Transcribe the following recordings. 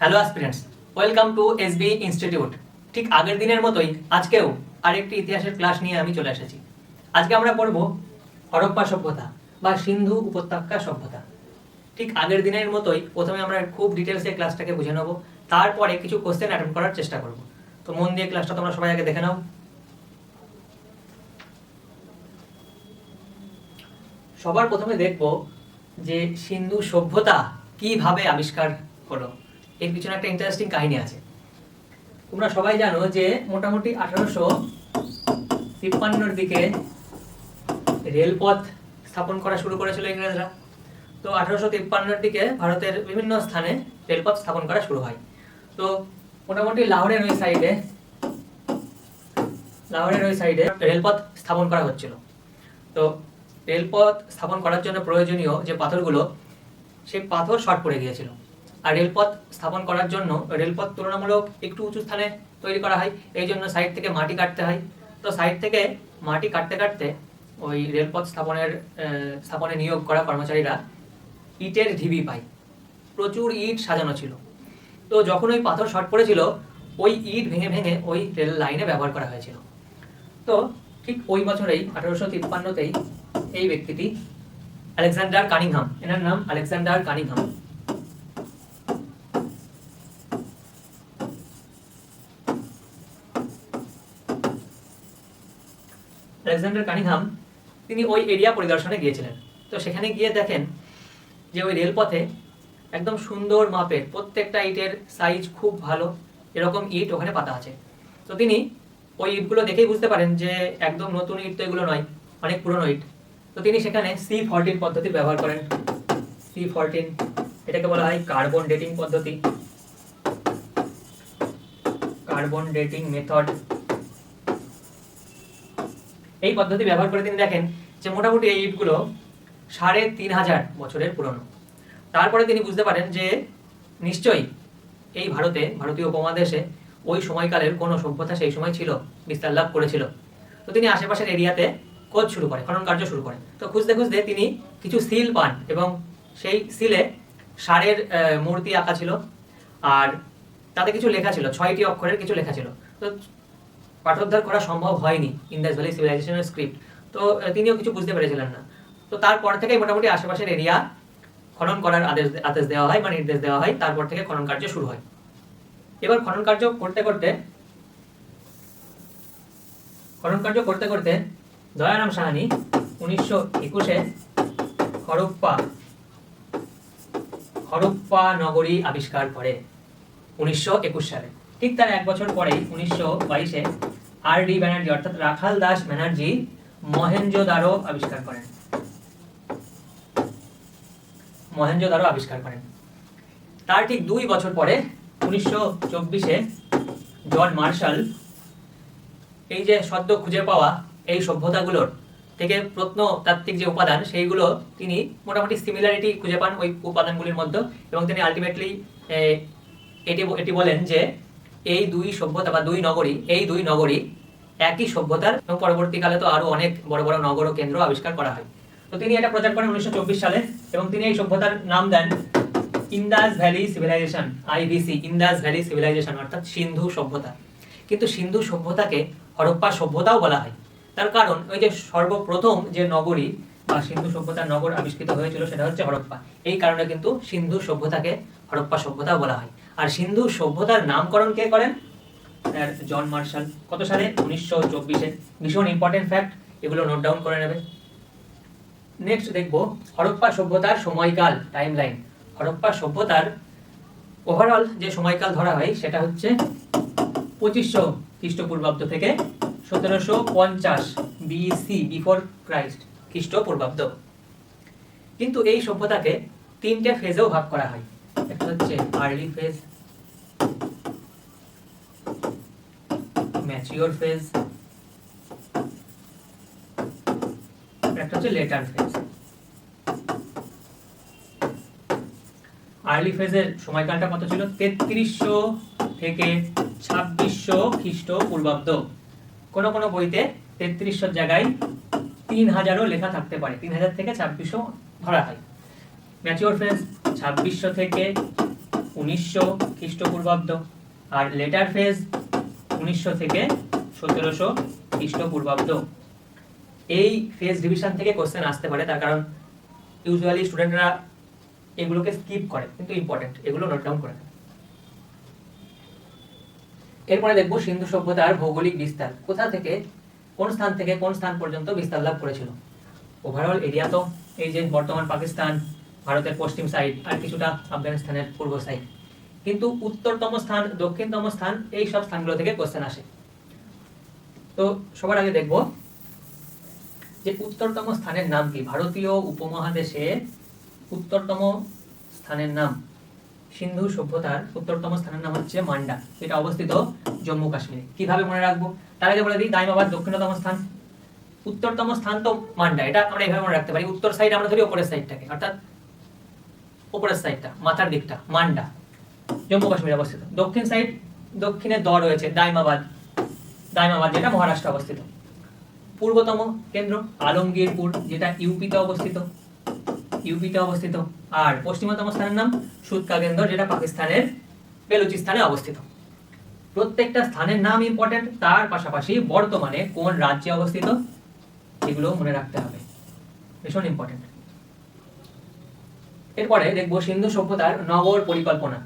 Hello aspirants, welcome to SB institute. ঠিক আগের দিনের মতোই আজকেও আরেকটি ইতিহাসের ক্লাস নিয়ে আমি চলে এসেছি। আজকে আমরা পড়ব হরপ্পা সভ্যতা বা সিন্ধু উপত্যকা সভ্যতা। ঠিক আগের দিনের মতোই প্রথমে আমরা খুব ডিটেলসে ক্লাসটাকে বুঝে নেব, তারপরে কিছু কোশ্চেন অ্যাটেন্ড করার চেষ্টা করব। তো মন দিয়ে ক্লাসটা তোমরা সবাই আগে দেখে নাও। সবার প্রথমে দেখব যে সিন্ধু সভ্যতা কিভাবে আবিষ্কার হলো। এর পিছনে একটা ইন্টারেস্টিং কাহিনী আছে। তোমরা সবাই জানো যে মোটামুটি 1853 দিকে রেলপথ স্থাপন করা শুরু করেছিল ইংরেজরা। তো 1853 দিকে ভারতের বিভিন্ন স্থানে রেলপথ স্থাপন করা শুরু হয়। তো মোটামুটি লাহোরের ওই সাইডে রেলপথ স্থাপন করা হচ্ছিল। তো রেলপথ স্থাপন করার জন্য প্রয়োজনীয় যে পাথরগুলো, সেই পাথর শর্ট পড়ে গিয়েছিল। আর রেলপথ স্থাপন করার জন্য রেলপথ তুলনামূলক একটু উঁচু স্থানে তৈরি করা হয়, এই জন্য সাইড থেকে মাটি কাটতে হয়। তো সাইড থেকে মাটি কাটতে কাটতে ওই রেলপথ স্থাপনে নিয়োগ করা কর্মচারীরা ইটের ঢিবি পায়। প্রচুর ইট সাজানো ছিল। তো যখন ওই পাথর শর্ট পড়েছিল, ওই ইট ভেঙে ভেঙে ওই রেল লাইনে ব্যবহার করা হয়েছিল। তো ঠিক ওই বছরেই 1853তেই এই ব্যক্তিটি আলেকজান্ডার কানিংহাম, এনার নাম আলেকজান্ডার কানিংহাম, তিনি ওই এরিয়া পরিদর্শনে গিয়েছিলেন। তো সেখানে গিয়ে দেখেন যে ওই রেলপথে একদম সুন্দর মাপের প্রত্যেকটা ইটের সাইজ খুব ভালো, এরকম ইট ওখানে পাতা আছে। তো তিনি ওই ইটগুলো দেখেই বুঝতে পারেন যে একদম নতুন ইট তো এগুলো নয়, অনেক পুরনো ইট। তো তিনি সেখানে C14 পদ্ধতি ব্যবহার করেন। C14 এটাকে বলা হয় কার্বন ডেটিং পদ্ধতি, কার্বন ডেটিং মেথড। এই পদ্ধতি ব্যবহার করে তিনি দেখেন যে মোটামুটি এই ইটগুলো 3500 বছরের পুরনো। তারপরে তিনি বুঝতে পারেন যে নিশ্চয়ই এই ভারতীয় উপমহাদেশে ওই সময়কালের কোনো সভ্যতা সেই সময় ছিল, বিস্তার লাভ করেছিল। তো তিনি আশেপাশের এরিয়াতে খোঁজ শুরু করে, খনন কার্য শুরু করে। তো খুঁজতে খুঁজতে তিনি কিছু সিল পান এবং সেই সিলে ষাঁড়ের মূর্তি আঁকা ছিল, আর তাতে কিছু লেখা ছিল, 6টি অক্ষরের কিছু লেখা ছিল। তো পাঠোদ্ধার করা সম্ভব হয়নি ইন্দাস ভ্যালি সিভিলাইজেশনের স্ক্রিপ্ট। তো তিনিও কিছু বুঝতে পেরেছিলেন না। তো তারপর থেকেই মোটামুটি আশেপাশের এরিয়া খনন করার আদেশ দেওয়া হয় বা নির্দেশ দেওয়া হয়। তারপর থেকে খনন কার্য শুরু হয়। এবার খনন কার্য করতে করতে দয়ারাম সাহানি 1921-এ হরপ্পা নগরী আবিষ্কার করে 1921 সালে। ঠিক তার এক বছর পরেই 1922-এ R.D. ব্যানার্জি অর্থাৎ রাখাল দাস ব্যানার্জি মহেঞ্জোদারো আবিষ্কার করেন। তার ঠিক 2 বছর পরে 1924-এ জন মার্শাল এই যে সদ্য খুঁজে পাওয়া এই সভ্যতাগুলোর থেকে প্রত্নতাত্ত্বিক যে উপাদান, সেইগুলো তিনি মোটামুটি সিমিলারিটি খুঁজে পান ওই উপাদানগুলির মধ্যে, এবং তিনি আলটিমেটলি এটি বলেন যে এই দুই সভ্যতা বা দুই নগরী একই সভ্যতার, এবং পরবর্তীকালে তো আরো অনেক বড় বড় নগর ও কেন্দ্র আবিষ্কার করা হয়। তো তিনি এটা প্রচার করেন 1924 সালে, এবং তিনি এই সভ্যতার নাম দেন Indus valley civilisation, IVC, Indus valley civilisation অর্থাৎ সিন্ধু সভ্যতা। কিন্তু সিন্ধু সভ্যতাকে হরপ্পা সভ্যতাও বলা হয়। তার কারণ ওই যে সর্বপ্রথম যে নগরী বা সিন্ধু সভ্যতার নগর আবিষ্কৃত হয়েছিল সেটা হচ্ছে হরপ্পা। এই কারণে কিন্তু সিন্ধু সভ্যতাকে হরপ্পা সভ্যতাও বলা হয়। আর সিন্ধু সভ্যতার নামকরণ কে করেন? John Marshall. কত সালে? 1924-এ। ভীষণ ইম্পর্টেন্ট ফ্যাক্ট, এগুলো নোট ডাউন করে নেবে। নেক্সট দেখবো হরপ্পা সভ্যতার সময়কাল, টাইমলাইন। হরপ্পা সভ্যতার ওভারঅল যে সময়কাল ধরা হয় সেটা হচ্ছে 2500 খ্রিস্টপূর্বাব্দ থেকে 1750 BC, বিফোর ক্রাইস্ট, খ্রিস্টপূর্বাব্দ। কিন্তু এই সভ্যতাকে 3টে ফেজেও ভাগ করা হয়। একটা হচ্ছে আর্লি ফেজ, ম্যাচিওর ফেজ, একটা হচ্ছে লেটার ফেজ। আর্লি ফেজের সময়কালটা কত ছিল? 3300 থেকে 2600 খ্রিস্টপূর্বাব্দ। কোনো কোনো বইতে 3300 জায়গায় 3000ও লেখা থাকতে পারে, 3000 থেকে 2600 ধরা হয়। ম্যাচিওর ফেজ 2600 থেকে 1900 খ্রিস্টপূর্বাব্দ, আর লেটার ফেজ 1900 থেকে 1700 খ্রিস্টপূর্বাব্দ। এই ফেজ ডিভিশন থেকে কোশ্চেন আসতে পারে, তার কারণ ইউজুয়ালি স্টুডেন্টরা এগুলোকে স্কিপ করে, কিন্তু ইম্পর্টেন্ট, এগুলো নোট ডাউন করে। এরপরে দেখব সিন্ধু সভ্যতার ভৌগোলিক বিস্তার, কোথা থেকে কোন স্থান থেকে কোন স্থান পর্যন্ত বিস্তার লাভ করেছিল। ওভারঅল এরিয়া তো এই যে বর্তমান পাকিস্তান, ভারতের পশ্চিম সাইড, আর কিছুটা আফগানিস্তানের পূর্ব সাইড, কিন্তু উত্তরতম স্থান, দক্ষিণতম স্থান, এই সব স্থানগুলো থেকে কোশ্চেন আসে। তো সবার আগে দেখব যে উত্তরতম স্থানের নাম কি। ভারতীয় উপমহাদেশে উত্তরতম স্থানের নাম, সিন্ধু সভ্যতার উত্তরতম স্থানের নাম হচ্ছে মান্ডা, এটা অবস্থিত জম্মু কাশ্মীরে। কিভাবে মনে রাখবো তার আগে বলে দিই, দাইমাবাদ দক্ষিণতম স্থান, উত্তরতম স্থান তো মান্ডা, এটা আমরা এইভাবে মনে রাখতে পারি। উত্তর সাইড আমরা ধরি উপরের সাইডটাকে, অর্থাৎ উপরের সাইডটা, মাথার দিকটা মান্ডা, জম্মু কাশ্মীরে অবস্থিত। দক্ষিণ সাইড, দক্ষিণে দ রয়েছে দাইমাবাদ, দাইমাবাদ যেটা মহারাষ্ট্রে অবস্থিত। পূর্বতম কেন্দ্র আলমগীরপুর, যেটা ইউপিতে অবস্থিত, ইউপিতে অবস্থিত। আর পশ্চিমতম স্থানের নাম সুতকাগেন্দ্র, যেটা পাকিস্তানের বেলুচিস্তানে অবস্থিত। প্রত্যেকটা স্থানের নাম ইম্পর্টেন্ট, তার পাশাপাশি বর্তমানে কোন রাজ্যে অবস্থিত এগুলো মনে রাখতে হবে, ভীষণ ইম্পর্টেন্ট। এরপরে দেখবো সিন্ধু সভ্যতার নগর পরিকল্পনা।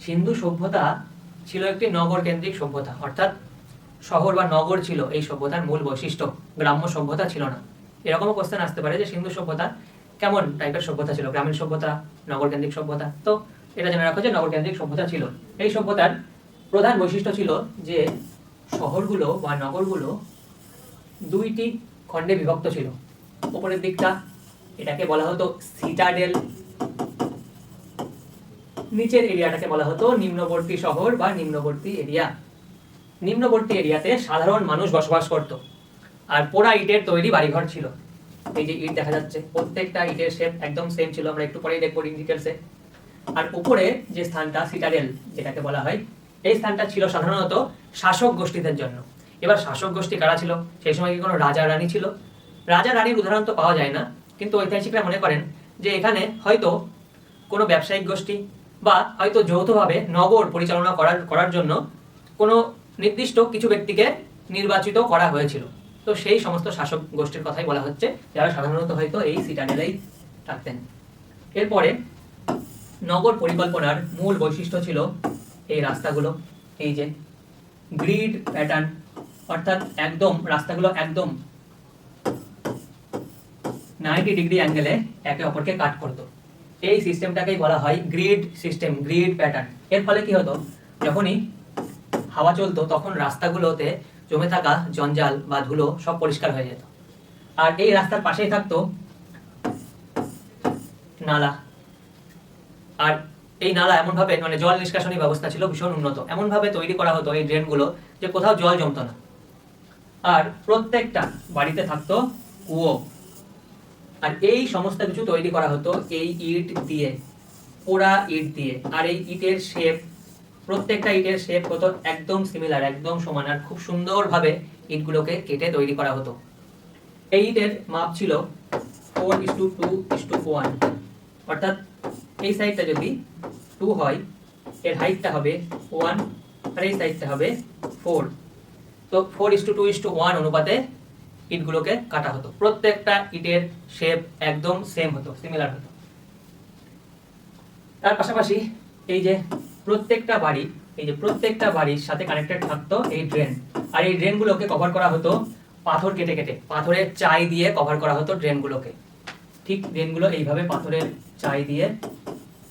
সিন্ধু সভ্যতা ছিল একটি নগর কেন্দ্রিক সভ্যতা, অর্থাৎ শহর বা নগর ছিল এই সভ্যতার মূল বৈশিষ্ট্য, গ্রাম্য সভ্যতা ছিল না। এরকমও কোশ্চেন আসতে পারে যে সিন্ধু সভ্যতা কেমন টাইপের সভ্যতা ছিল, গ্রামীণ সভ্যতা, নগর কেন্দ্রিক সভ্যতা। তো এটা জেনে রাখো যে নগর কেন্দ্রিক সভ্যতা ছিল। এই সভ্যতার প্রধান বৈশিষ্ট্য ছিল যে শহরগুলো বা নগরগুলো দুইটি খণ্ডে বিভক্ত ছিল। উপরের দিকটা এটাকে বলা হতো সিটাডেল, নিচের এরিয়াটাকে বলা হতো নিম্নবর্তী শহর বা নিম্নবর্তী এরিয়া। নিম্নবর্তী এরিয়াতে সাধারণ মানুষ বসবাস করত, আর পোড়া ইটের তৈরি বাড়িঘর ছিল। এই যে ইট দেখা যাচ্ছে, প্রত্যেকটা ইটের শেপ একদম সেম ছিল, আমরা একটু পরেই দেখবো ডিটেলসে। আর উপরে যে স্থানটা সিটাডেল যেটাকে বলা হয়, এই স্থানটা ছিল সাধারণত শাসক গোষ্ঠীদের জন্য। এবার শাসক গোষ্ঠী কারা ছিল? সেই সময় কি কোনো রাজা রানী ছিল? রাজা রানীর উদাহরণ তো পাওয়া যায় না, কিন্তু ঐতিহাসিকরা মনে করেন যে এখানে হয়তো কোনো ব্যবসায়িক গোষ্ঠী বা হয়তো যৌথভাবে নগর পরিচালনা করার জন্য কোনো নির্দিষ্ট কিছু ব্যক্তিকে নির্বাচিত করা হয়েছিল। তো সেই সমস্ত শাসক গোষ্ঠীর কথাই বলা হচ্ছে, যারা সাধারণত হয়তো এই সিটাডেলেই থাকতেন। এরপরে নগর পরিকল্পনার মূল বৈশিষ্ট্য ছিল এই রাস্তাগুলো, এই যে গ্রিড প্যাটার্ন, অর্থাৎ একদম রাস্তাগুলো একদম 90 ডিগ্রি অ্যাঙ্গেলে একে অপরকে কাট করতো। এই সিস্টেমটাকেই বলা হয় গ্রিড সিস্টেম, গ্রিড প্যাটার্ন। এর ফলে কি হতো, যখনই হাওয়া চলতো তখন রাস্তাগুলোতে জমে থাকা জঞ্জাল বা ধুলো সব পরিষ্কার হয়ে যেত। আর এই রাস্তার পাশেই থাকতো নালা, আর এই নালা এমন ভাবে, মানে জল নিষ্কাশনী ব্যবস্থা ছিল ভীষণ উন্নত, এমন ভাবে তৈরি করা হতো এই ড্রেনগুলো যে কোথাও জল জমতো না। আর প্রত্যেকটা বাড়িতে থাকতো কুয়ো। আর এই সমস্ত কিছু তৈরি করা হতো এই ইট দিয়ে, পোড়া ইট দিয়ে। আর এই ইটের শেপ, প্রত্যেকটা ইটের শেপ হতো একদম সিমিলার, একদম সমান, আর খুব সুন্দরভাবে ইটগুলোকে কেটে তৈরি করা হতো। এই ইটের মাপ ছিল 4:2:1, অর্থাৎ এই সাইডটা যদি 2 হয়, এর হাইটটা হবে 1, আর এই সাইডটা হবে 4। তো 4:2:1 অনুপাতে ইটগুলোকে কাটা হতো। প্রত্যেকটা ইটের শেপ একদম সেম হতো, সিমিলার হতো। তার পাশাপাশি এই যে প্রত্যেকটা বাড়ির সাথে কানেক্টেড থাকতো এই ড্রেন, আর এই ড্রেনগুলোকে কভার করা হতো পাথর কেটে কেটে, পাথরের চাই দিয়ে কভার করা হতো ড্রেনগুলোকে। ঠিক ড্রেনগুলো এইভাবে পাথরের চাই দিয়ে,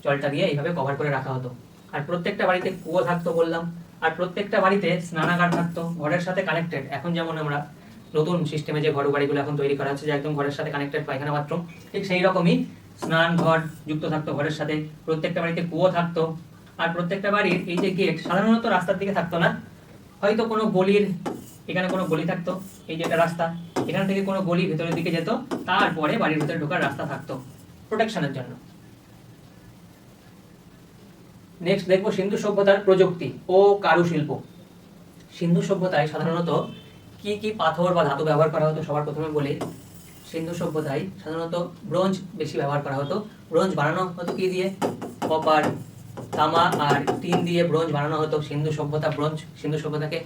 জলটা দিয়ে এইভাবে কভার করে রাখা হতো। আর প্রত্যেকটা বাড়িতে কুয়ো থাকতো বললাম, আর প্রত্যেকটা বাড়িতে স্নানাগার থাকতো, ঘরের সাথে কানেক্টেড। এখন যেমন আমরা নতুন সিস্টেমে যে ঘর বাড়িগুলো এখন তৈরি করা হচ্ছে, যে একদম ঘরের সাথে কানেক্টেড পায়খানা বাথরুম, ঠিক সেই রকমই স্নান ঘর যুক্ত থাকতো ঘরের সাথে। প্রত্যেকটা বাড়িতে কুয়ো থাকতো। আর প্রত্যেকটা বাড়ির এই যে গেট সাধারণত রাস্তার দিকে থাকতো না, হয়তো কোনো গলির, এখানে কোনো গলি থাকতো, এই যে একটা রাস্তা, এখান থেকে কোনো গলি ভেতরের দিকে যেত, তারপরে বাড়ির ভিতরে ঢোকার রাস্তা থাকতো প্রোটেকশনের জন্য। নেক্সট দেখবো সিন্ধু সভ্যতার প্রযুক্তি ও কারুশিল্প। সিন্ধু সভ্যতায় সাধারণত কি কি পাথর বা ধাতু ব্যবহার করা হতো সবার প্রথমে বলি। সিন্ধু সভ্যতায় সাধারণত ব্রোঞ্জ বেশি ব্যবহার করা হতো। ব্রোঞ্জ বানানো হতো কি দিয়ে? কপার, তামা আর টিন দিয়ে ব্রোঞ্জ বানানো হতো। সিন্ধু সভ্যতা ব্রোঞ্জ, সিন্ধু সভ্যতাকে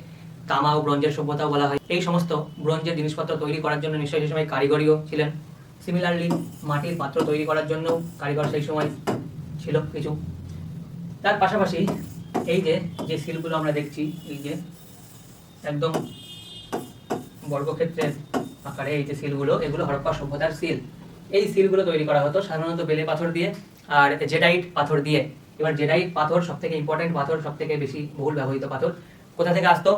তামা ও ব্রোঞ্জের সভ্যতাও বলা হয়। এই সমস্ত ব্রোঞ্জের জিনিসপত্র তৈরি করার জন্য নিশ্চয়ই সেই সময় কারিগরিও ছিলেন। সিমিলারলি মাটির পাত্র তৈরি করার জন্য কারিগর সেই সময় ছিল কিছু। তার পাশাপাশি এই যে সিলগুলো আমরা দেখছি, এই যে একদম বর্গক্ষেত্রের আকারে এই যে সিলগুলো, এগুলো হরপ্পা সভ্যতার সিল। এই সিলগুলো তৈরি করা হতো সাধারণত বেলে পাথর দিয়ে আর জেডাইট পাথর দিয়ে। এবার জেডাইট পাথর সব থেকে ইম্পর্টেন্ট পাথর, সব থেকে বেশি বহুল ব্যবহৃত পাথর। কোথা থেকে আসতো?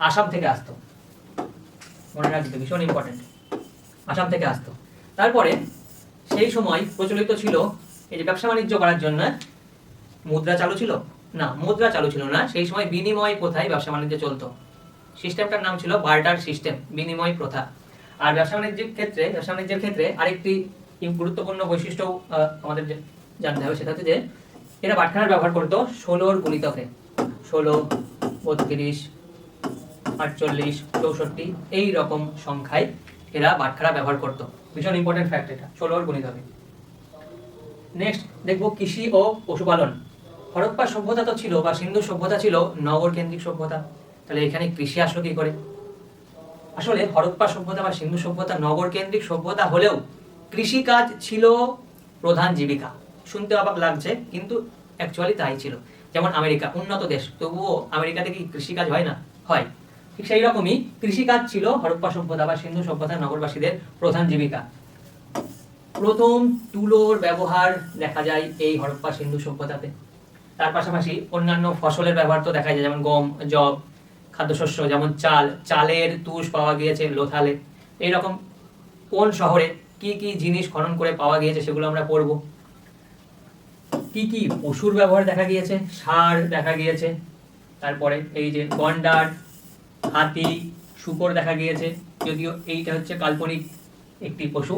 আসাম থেকে আসতো, মনে রাখবে, ভীষণ ইম্পর্টেন্ট, আসাম থেকে আসতো। তারপরে সেই সময় প্রচলিত ছিল এই যে ব্যবসা বাণিজ্য করার জন্য মুদ্রা চালু ছিল না, মুদ্রা চালু ছিল না, সেই সময় বিনিময় প্রথায় ব্যবসা বাণিজ্য চলতো। সিস্টেমটার নাম ছিল বার্টার সিস্টেম, বিনিময় প্রথা। আর ব্যবসা বাণিজ্যের ক্ষেত্রে আরেকটি গুরুত্বপূর্ণ বৈশিষ্ট্য আমাদের জানতে হবে, সেটা হচ্ছে যে এরা বাটখারার ব্যবহার করতো 16 গুণিতকে, 16, 32, 48, 64 এই রকম সংখ্যায় এরা বাটখারা ব্যবহার করতো। ভীষণ ইম্পর্টেন্ট ফ্যাক্ট এটা, 16 গুণিতকে। নেক্সট দেখবো কৃষি ও পশুপালন। হরপ্পা সভ্যতা তো ছিল বা সিন্ধু সভ্যতা ছিল নগর কেন্দ্রিক সভ্যতা, তাহলে এখানে কৃষি আসলো কি করে? আসলে হরপ্পা সভ্যতা বা সিন্ধু সভ্যতা নগর কেন্দ্রিক সভ্যতা হলেও কৃষিকাজ ছিল প্রধান জীবিকা। শুনতে অবাক লাগছে, কিন্তু অ্যাকচুয়ালি তাই ছিল। যেমন আমেরিকা উন্নত দেশ, তবুও আমেরিকাতে কি কৃষিকাজ হয় না? হয়। ঠিক সেই রকমই কৃষিকাজ ছিল হরপ্পা সভ্যতা বা সিন্ধু সভ্যতার নগরবাসীদের প্রধান জীবিকা। প্রথম তুলোর ব্যবহার দেখা যায় এই হরপ্পা সিন্ধু সভ্যতাতে। তার পাশাপাশি অন্যান্য ফসলের ব্যবহার তো দেখা যায়, যেমন গম, যব, খাদ্যশস্য যেমন চাল, চালের তুষ পাওয়া গিয়েছে লোথালে। এইরকম কোন শহরে কি কি জিনিস খনন করে পাওয়া গিয়েছে সেগুলো আমরা পড়ব। কি কি পশুর ব্যবহার দেখা গিয়েছে, ষাঁড় দেখা গিয়েছে, তারপরে এই যে গন্ডার, হাতি, শূকর দেখা গিয়েছে, যদিও এইটা হচ্ছে কাল্পনিক একটি পশু।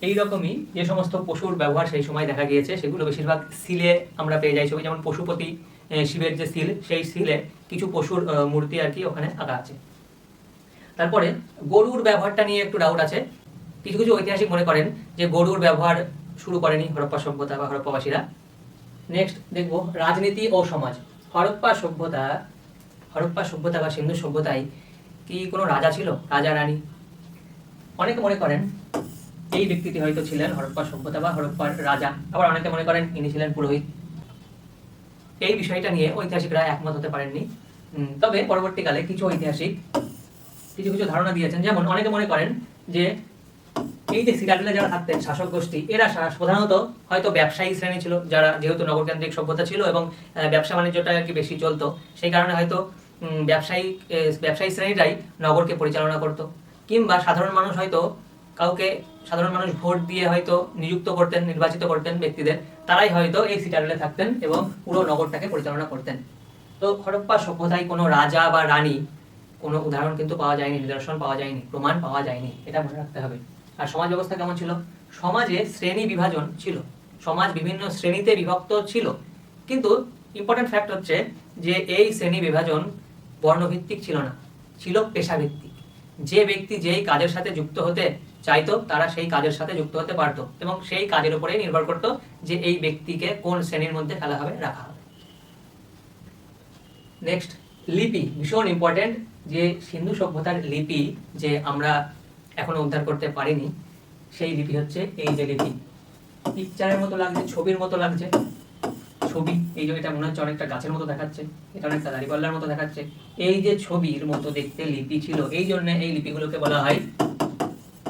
এইরকমই যে সমস্ত পশুর ব্যবহার সেই সময় দেখা গিয়েছে সেগুলো বেশিরভাগ সিলে আমরা পেয়ে যাই ছবি, যেমন পশুপতি শিবের যে সিল, সেই সিলে কিছু পশুর মূর্তি আর কি ওখানে আঁকা আছে। তারপরে গরুর ব্যবহারটা নিয়ে একটু ডাউট আছে। কিছু কিছু ঐতিহাসিক মনে করেন যে গরুর ব্যবহার শুরু করেনি হরপ্পা সভ্যতা বা হরপ্পাবাসীরা। নেক্সট দেখবো রাজনীতি ও সমাজ। হরপ্পা সভ্যতা বা সিন্ধু সভ্যতায় কি কোনো রাজা ছিল, রাজা রানী? অনেকে মনে করেন এই ব্যক্তিটি হয়তো ছিলেন হরপ্পা সভ্যতা বা হরপ্পার রাজা, আবার অনেকে মনে করেন ইনি ছিলেন পুরোহিত। এই বিষয়টা নিয়ে ঐতিহাসিকরা একমত হতে পারেননি। তবে পরবর্তীকালে কিছু ঐতিহাসিক কিছু কিছু ধারণা দিয়েছেন। যেমন অনেকে মনে করেন যে এই যে সিটাডেলে যারা থাকতেন শাসক গোষ্ঠী, এরা প্রধানত হয়তো ব্যবসায়ী শ্রেণী ছিল, যারা যেহেতু নগরকেন্দ্রিক সভ্যতা ছিল এবং ব্যবসা বাণিজ্যটা আর কি বেশি চলতো, সেই কারণে হয়তো ব্যবসায়ী শ্রেণীটাই নগরকে পরিচালনা করত। কিংবা সাধারণ মানুষ ভোট দিয়ে হয়তো নির্বাচিত করতেন ব্যক্তিদের, তারাই হয়তো এই সিটাডেলে থাকতেন এবং পুরো নগরটাকে পরিচালনা করতেন। তো হরপ্পা সভ্যতায় কোনো রাজা বা রানী কোনো উদাহরণ কিন্তু পাওয়া যায়নি, নিদর্শন পাওয়া যায়নি, প্রমাণ পাওয়া যায়নি, এটা মনে রাখতে হবে। আর সমাজ ব্যবস্থা কেমন ছিল? সমাজে শ্রেণী বিভাজন ছিল, সমাজ বিভিন্ন শ্রেণীতে বিভক্ত ছিল, কিন্তু ইম্পর্টেন্ট ফ্যাক্ট হচ্ছে যে এই শ্রেণী বিভাজন বর্ণভিত্তিক ছিল না, ছিল পেশাভিত্তিক। যে ব্যক্তি যেই কাজের সাথে যুক্ত হতে চাইতো তারা সেই কাজের সাথে যুক্ত হতে পারতো এবং সেই কাজের উপরেই নির্ভর করতো যে এই ব্যক্তিকে কোন শ্রেণীর মধ্যে ফেলা হবে, রাখা হবে। নেক্সট লিপি, ভীষণ ইম্পর্টেন্ট। যে সিন্ধু সভ্যতার লিপি যে আমরা এখনো উদ্ধার করতে পারিনি, সেই লিপি হচ্ছে এই যে লিপি। পিকচারের মতো লাগছে, ছবির মতো লাগছে, ছবি। এই যে এটা মনে হচ্ছে অনেকটা গাছের মতো দেখাচ্ছে, এটা অনেকটা দাঁড়িপাল্লার মতো দেখাচ্ছে। এই যে ছবির মতো দেখতে লিপি ছিল, এই জন্য এই লিপিগুলোকে বলা হয়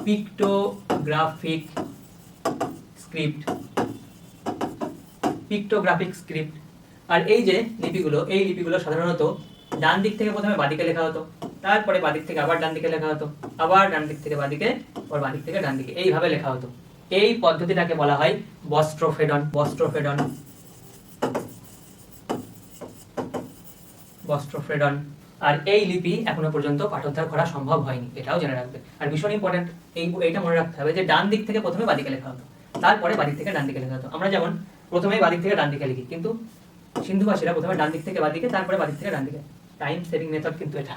পিক্টোগ্রাফিক স্ক্রিপ্ট। আর এই যে লিপিগুলো সাধারণত ডান দিক থেকে প্রথমে বাঁদিকে লেখা হতো, তারপরে বাঁদিক থেকে আবার ডান দিকে লেখা হতো, আবার ডান দিক থেকে বাঁদিকে, আবার বাঁদিক থেকে ডান দিকে, এইভাবে লেখা হতো। এই পদ্ধতিটাকে বলা হয় বস্ত্রফেডন। আর এই লিপি এখনো পর্যন্ত পাঠোদ্ধার করা সম্ভব হয়নি, এটাও জেনে রাখবে। আর ভীষণ ইম্পর্টেন্ট, এইটা মনে রাখতে হবে যে ডান দিক থেকে প্রথমে বাঁদিকে লেখা হতো, তারপরে বাঁদিক থেকে ডান দিকে লেখা হতো। আমরা যেমন প্রথমেই বাঁদিক থেকে ডান দিকে লিখি, কিন্তু সিন্ধুবাসীরা প্রথমে ডান দিক থেকে বাঁদিকে, তারপরে বাঁদিক থেকে ডান দিকে। টাইম সেভিং মেথড কিন্তু এটা।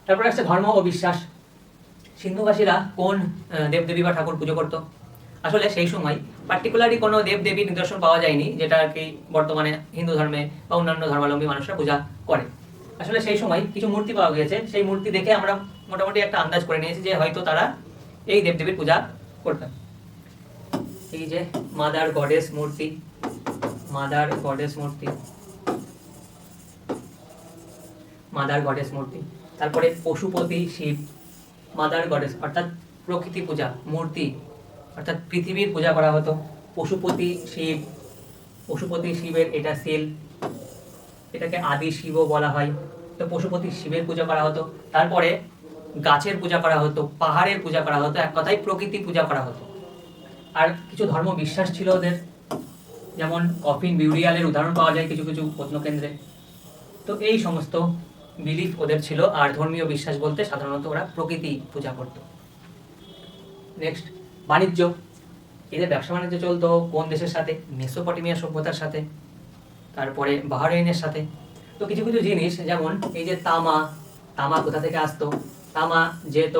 তারপরে আসছে ধর্ম ও বিশ্বাস। সিন্ধুবাসীরা কোন দেবদেবী বা ঠাকুর পুজো করত? আসলে সেই সময় পার্টিকুলারলি কোনো দেব দেবী নিদর্শন পাওয়া যায়নি যেটা আর কি বর্তমানে হিন্দু ধর্মে বা অন্যান্য ধর্মাবলম্বী মানুষরা পূজা করে। আসলে সেই সময় কিছু মূর্তি পাওয়া গিয়েছে, সেই মূর্তি দেখে আমরা মোটামুটি একটা আন্দাজ করে নিয়েছি যে হয়তো তারা এই দেবদেবীর পূজা করতেন। এই যে মাদার গডেস মূর্তি, মাদার গডেস মূর্তি, মাদার গডেস মূর্তি। তারপরে পশুপতি শিব, মাদার গডেস অর্থাৎ প্রকৃতি পূজা মূর্তি, অর্থাৎ পৃথিবীর পূজা করা হতো। পশুপতি শিব, পশুপতি শিবের এটা সেল, এটাকে আদি শিবও বলা হয়। তো পশুপতি শিবের পূজা করা হতো। তারপরে গাছের পূজা করা হতো, পাহাড়ের পূজা করা হতো, এক কথায় প্রকৃতি পূজা করা হতো। আর কিছু ধর্ম বিশ্বাস ছিল ওদের, যেমন কফিন বিউরিয়ালের উদাহরণ পাওয়া যায় কিছু কিছু প্রত্নকেন্দ্রে। তো এই সমস্ত বিলিফ ওদের ছিল। আর ধর্মীয় বিশ্বাস বলতে সাধারণত ওরা প্রকৃতি পূজা করত। নেক্সট, বাণিজ্য। এদের ব্যবসা বাণিজ্য চলতো কোন দেশের সাথে? মেসোপটেমিয়া সভ্যতার সাথে, তারপরে বাহরাইনের সাথে। তো কিছু কিছু জিনিস যেমন এই যে তামা, তামা কোথা থেকে আসতো? তামা যেত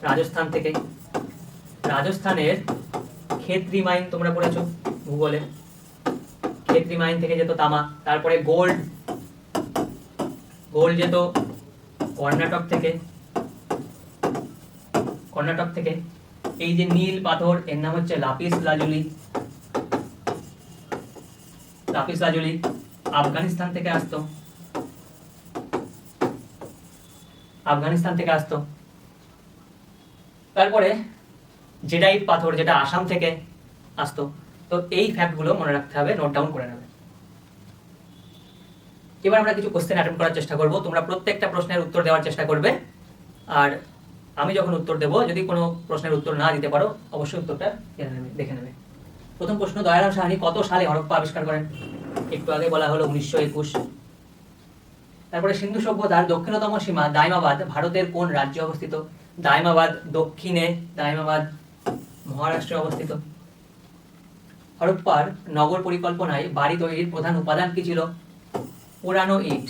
রাজস্থান থেকে। রাজস্থানের খেতরি মাইন তোমরা পড়েছো ভূগোলে, খেতরি মাইন থেকে যেত তামা। তারপরে গোল্ড, গোল্ড যেত কর্ণাটক থেকে, কর্ণাটক থেকে। এই যে নীল পাথর, এর নাম হচ্ছে lapis lazuli, lapis lazuli Afghanistan থেকে আসতো, আফগানিস্তান থেকে আসতো। তারপরে জেডাইট পাথর, যেটা আসাম থেকে আসতো। তো এই ফ্যাক্টগুলো মনে রাখতে হবে, নোট ডাউন করে নেবে। এবার আমরা কিছু কোশ্চেন অ্যাটেম্প করার চেষ্টা করব। তোমরা প্রত্যেকটা প্রশ্নের উত্তর দেওয়ার চেষ্টা করবে। আর আমি যখন উত্তর দেব, যদি কোনো প্রশ্নের উত্তর না দিতে পারো অবশ্যই উত্তরটা দেখে নেবে। প্রথম প্রশ্ন, দয়ারাম সাহানি কত সালে হরপ্পা আবিষ্কার করেন? একটু আগে বলা হলো 1921। তারপরে সিন্ধু সভ্যতার দক্ষিণতম সীমা দাইমাবাদ ভারতের কোন রাজ্যে অবস্থিত? দাইমাবাদ দক্ষিণে, দাইমাবাদ মহারাষ্ট্রে অবস্থিত। হরপ্পার নগর পরিকল্পনায় বাড়ি তৈরির প্রধান উপাদান কি ছিল? পুরানো ইট।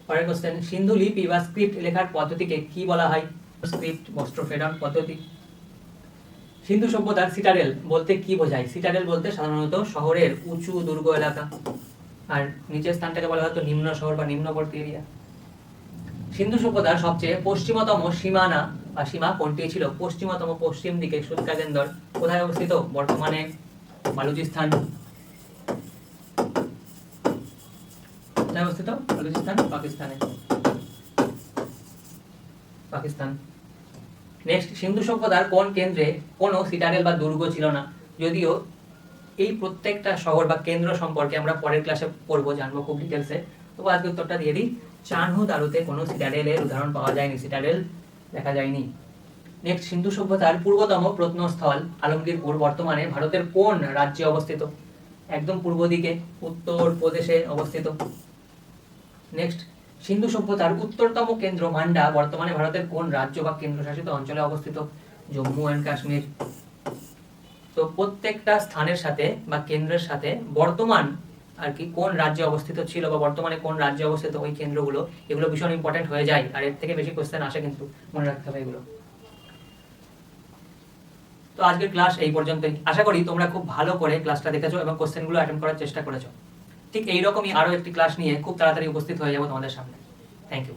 পরের কোশ্চেন, সিন্ধু লিপি বা স্ক্রিপ্ট লেখার পদ্ধতিকে কি বলা হয়? স্ক্রিপ্ট বস্ত্রফেডন পদ্ধতি। সিন্ধু সভ্যতার সিটাডেল বলতে কি বোঝায়? সিটাডেল বলতে সাধারণত শহরের উঁচু দুর্গ এলাকা, আর নিচের স্থানটাকে বলা হতো নিম্ন শহর বা নিম্নবর্তী এরিয়া। সিন্ধু সভ্যতার সবচেয়ে পশ্চিমতম সীমানা বা সীমা কোনটি ছিল? পশ্চিমতম, পশ্চিম দিকে সুৎকাজেন্দর। কোথায় অবস্থিত? বর্তমানে বালুচিস্তান। কোথায় অবস্থিত? বালুচিস্তান, পাকিস্তানে, পাকিস্তান। নেক্সট, সিন্ধু সভ্যতার কোন কেন্দ্রে কোনো সিটাডেল বা দুর্গ ছিল না? যদিও এই প্রত্যেকটা শহর বা কেন্দ্র সম্পর্কে আমরা পরের ক্লাসে পড়বো, জানবো খুব ডিটেলসে। তবু আজকে উত্তরটা দিয়ে দিই, চানহু দারুতে কোনো সিটাডেলের উদাহরণ পাওয়া যায়নি, সিটাডেল দেখা যায়নি। নেক্সট, সিন্ধু সভ্যতার পূর্বতম প্রত্নস্থল আলমগীরপুর বর্তমানে ভারতের কোন রাজ্যে অবস্থিত? একদম পূর্ব দিকে, উত্তর প্রদেশে অবস্থিত। নেক্সট, সিন্ধু সভ্যতার উত্তরতম কেন্দ্র মান্ডা বর্তমানে ভারতের কোন রাজ্য বা কেন্দ্রশাসিত অঞ্চলে অবস্থিত? জম্মু অ্যান্ড কাশ্মীর। তো প্রত্যেকটা স্থানের সাথে বা কেন্দ্রের সাথে বর্তমান আর কি কোন রাজ্যে অবস্থিত ছিল বা বর্তমানে কোন রাজ্যে অবস্থিত ওই কেন্দ্রগুলো, এগুলো ভীষণ ইম্পর্টেন্ট হয়ে যায়। আর এর থেকে বেশি কোশ্চেন আসে, কিন্তু মনে রাখতে হবে এগুলো। তো আজকের ক্লাস এই পর্যন্তই। আশা করি তোমরা খুব ভালো করে ক্লাসটা দেখেছো এবং কোশ্চেনগুলো অ্যাটেম্প করার চেষ্টা করেছো। ঠিক এইরকমই আরো একটি ক্লাস নিয়ে খুব তাড়াতাড়ি উপস্থিত হয়ে যাবো তোমাদের সামনে। Thank you.